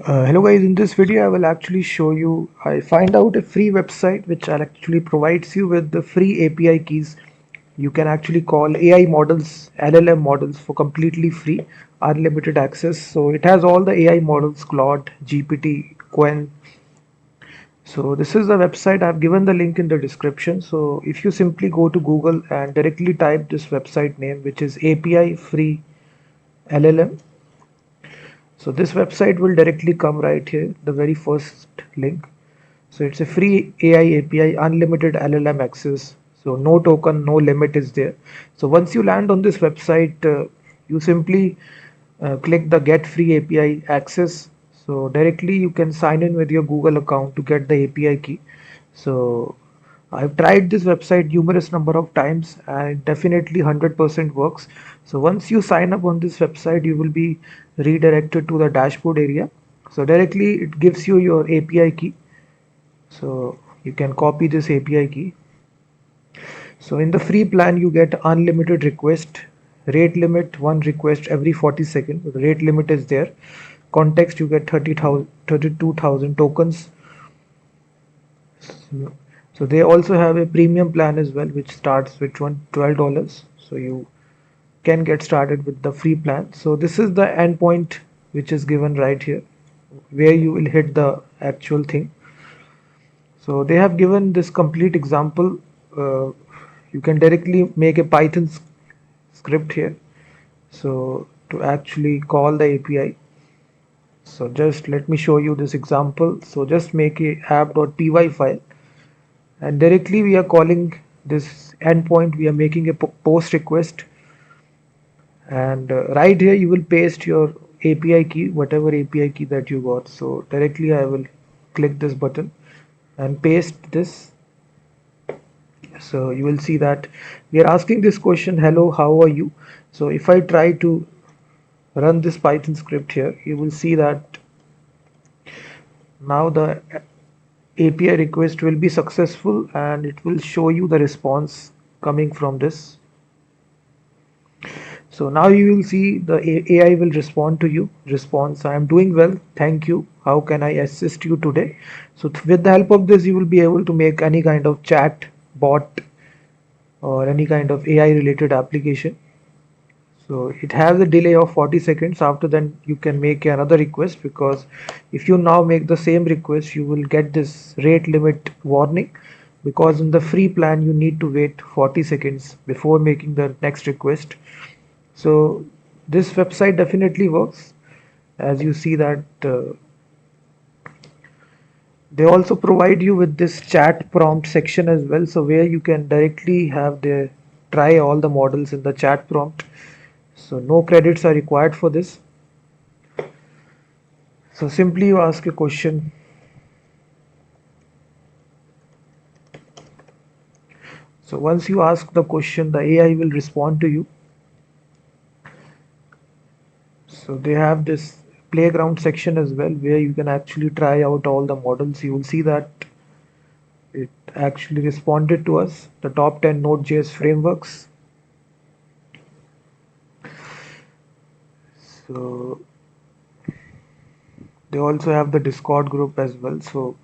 Hello guys, in this video I will actually show you, I find out a free website which actually provides you with the free API keys. You can actually call AI models, LLM models for completely free, unlimited access. So it has all the AI models, Claude, GPT, Qwen. So this is the website. I've given the link in the description. So if you simply go to Google and directly type this website name, which is API free LLM. So this website will directly come right here, the very first link. So it's a free AI API, unlimited LLM access. So no token, no limit is there. So once you land on this website, you simply click the get free API access. So directly you can sign in with your Google account to get the API key. So I've tried this website numerous number of times and it definitely 100% works. So once you sign up on this website, you will be redirected to the dashboard area. So directly it gives you your API key. So you can copy this API key. So in the free plan, you get unlimited request, rate limit, one request every 40 seconds. The rate limit is there. Context, you get 30,000, 32,000 tokens. So they also have a premium plan as well, which starts with $12. So you can get started with the free plan. So this is the endpoint which is given right here, where you will hit the actual thing. So they have given this complete example. Uh, you can directly make a Python script here. So to actually call the API. So just let me show you this example. So just make a app.py file and directly we are calling this endpoint. We are making a post request and right here you will paste your API key, whatever API key that you got. So directly I will click this button and paste this. So you will see that we are asking this question, hello, how are you? So if I try to run this Python script here, you will see that now the API request will be successful and it will show you the response coming from this. So now you will see the AI will respond to you. Response, I am doing well, thank you. How can I assist you today? So with the help of this, you will be able to make any kind of chat bot or any kind of AI related application. So it has a delay of 40 seconds. After then you can make another request, because if you now make the same request, you will get this rate limit warning, because in the free plan you need to wait 40 seconds before making the next request. So this website definitely works. As you see that they also provide you with this chat prompt section as well, so where you can directly have the try all the models in the chat prompt. So no credits are required for this. So simply you ask a question. So once you ask the question, the AI will respond to you. So they have this playground section as well, where you can actually try out all the models. You will see that it actually responded to us, the top 10 Node.js frameworks. So they also have the Discord group as well. So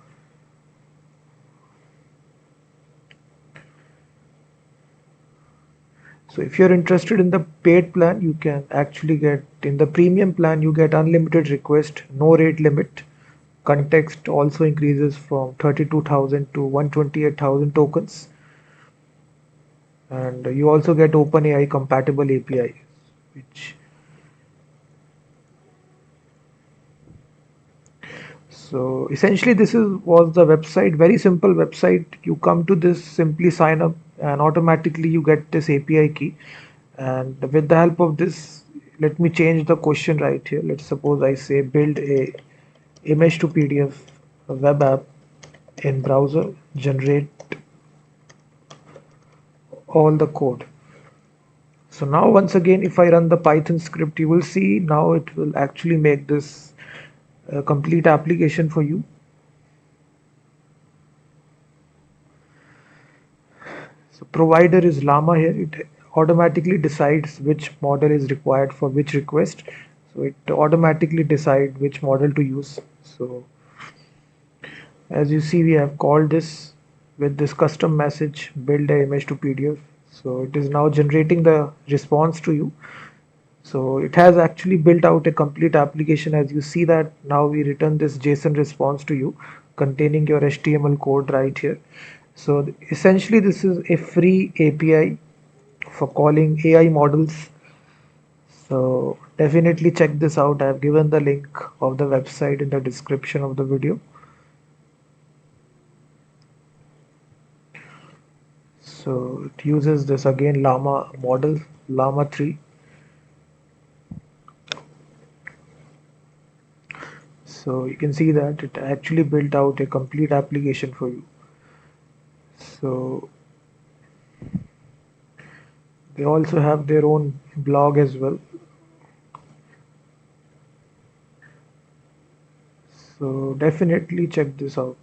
if you're interested in the paid plan, you can actually get in the premium plan, you get unlimited request, no rate limit. Context also increases from 32,000 to 128,000 tokens. And you also get OpenAI compatible API, which so essentially this is was the website, very simple website. You come to this, simply sign up and automatically you get this API key. And with the help of this, let me change the question right here. Let's suppose I say build a image to PDF a web app in browser, generate all the code. So now once again, if I run the Python script, you will see now it will actually make this complete application for you. So provider is Llama here. It automatically decides which model is required for which request. So it automatically decide which model to use. So as you see, we have called this with this custom message, build a image to PDF. So it is now generating the response to you. So it has actually built out a complete application. As you see that now we return this JSON response to you containing your HTML code right here. So essentially this is a free API for calling AI models. So definitely check this out. I have given the link of the website in the description of the video. So it uses this again Llama model, Llama 3. So you can see that it actually built out a complete application for you. So they also have their own blog as well. So definitely check this out.